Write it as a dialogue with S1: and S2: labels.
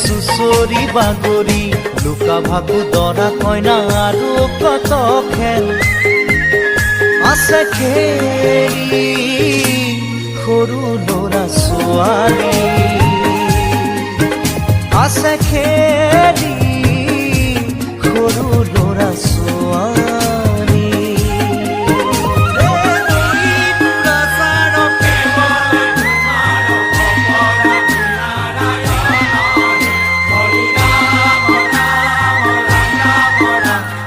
S1: চুচৰি বাগৰি লুকা ভাকু দৰা কইনা আৰু কত খেল আছে খেলি সৰু ল'ৰা ছোৱালী আছে খেলি